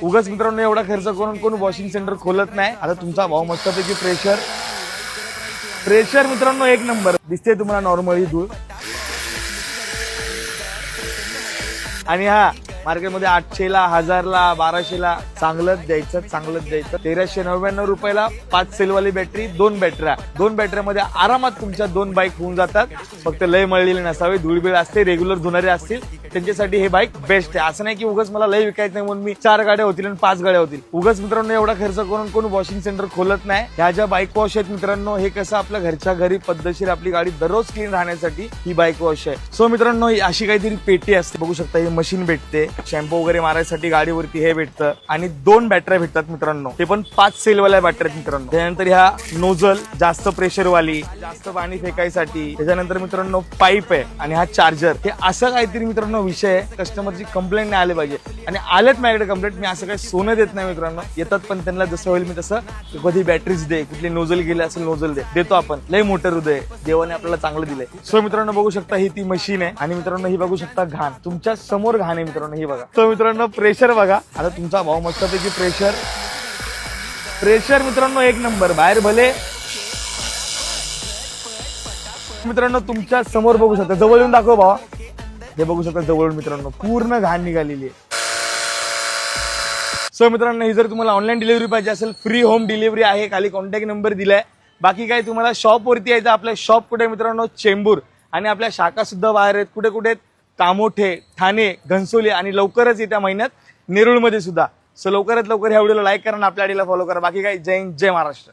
उगाच मित्रांनो एवढा खर्च करून कोण वॉशिंग सेंटर खोलत नाही. आता तुमचा भाव मस्तपैकी प्रेशर मित्रांनो एक नंबर दिसते तुम्हाला नॉर्मली धूळ. आणि हा मार्केटमध्ये 800ला 1000ला 1200ला चांगलंच द्यायचं 1399 रुपयाला 5 सेलवाली बॅटरी, 2 बॅटऱ्यामध्ये आरामात तुमच्या 2 बाईक होऊन जातात. फक्त लय मळलेली नसावी, धूळबीळ असते, रेग्युलर धुणारे असतील त्यांच्यासाठी हे बाईक बेस्ट आहे. असं नाही की उगाच मला लय विकायचं नाही म्हणून मी 4 गाड्या होतील आणि 5 गाड्या होतील. उगाच मित्रांनो एवढा खर्च करून कोण वॉशिंग सेंटर खोलत नाही. ह्या ज्या बाईक वॉश आहेत मित्रांनो, हे कसं आपल्या घरच्या घरी पद्धतशीर आपली गाडी दररोज क्लीन राहण्यासाठी ही बाईक वॉश आहे. सो मित्रांनो अशी काहीतरी पेटी असते, बघू शकता ही मशीन भेटते. शॅम्पू वगैरे मारायसाठी गाडीवरती हे भेटतं आणि 2 बॅटऱ्या भेटतात मित्रांनो. ते पण 5 सेलवाल्या बॅटऱ्या आहेत मित्रांनो. त्यानंतर ह्या नोझल जास्त प्रेशर वाली, जास्त पाणी फेकायसाठी. त्याच्यानंतर मित्रांनो पाईप आहे आणि हा चार्जर. हे असं काहीतरी मित्रांनो विषय आहे, कस्टमरची कंप्लेंट नाही आली पाहिजे. आणि आलेत माझ्याकडे कंप्लेंट, मी असं काही सोनं देत नाही मित्रांनो. येतात पण त्यांना जसं होईल मी तसं, कधी बॅटरीज दे, कुठली नोझल गेली असेल नोझल देतो आपण. लय मोठं हृदय देवाने आपल्याला चांगलं दिलंय. सो मित्रांनो बघू शकता ही ती मशीन आहे आणि मित्रांनो ही बघू शकता घाण तुमच्या समोर घाण आहे मित्रांनो. ही बघा. तो मित्रांनो प्रेशर बघा. आता तुमचा भाव मस्तपैकी प्रेशर मित्रांनो एक नंबर. बाहेर भले मित्रांनो तुमच्या समोर बघू शकता, जवळ येऊन दाखव भावा. हे बघू शकता जवळून मित्रांनो पूर्ण घाण निघालेली आहे. सो मित्रांनो ही जर तुम्हाला ऑनलाईन डिलिव्हरी पाहिजे असेल, फ्री होम डिलिव्हरी आहे. खाली कॉन्टॅक्ट नंबर दिलाय. बाकी काय तुम्हाला शॉप वरती यायचं. आपल्या शॉप कुठे मित्रांनो, चेंबूर. आणि आपल्या शाखा सुद्धा बाहेर आहेत. कुठे कुठे, कामोठे, ठाणे, घनसोली आणि लवकरच येत्या महिन्यात नेरूळमध्ये सुद्धा. सो लवकरात लवकर ह्या व्हिडिओला लाईक करा आणि आपल्या आयडीला फॉलो करा. बाकी काय, जय हिंद, जय महाराष्ट्र.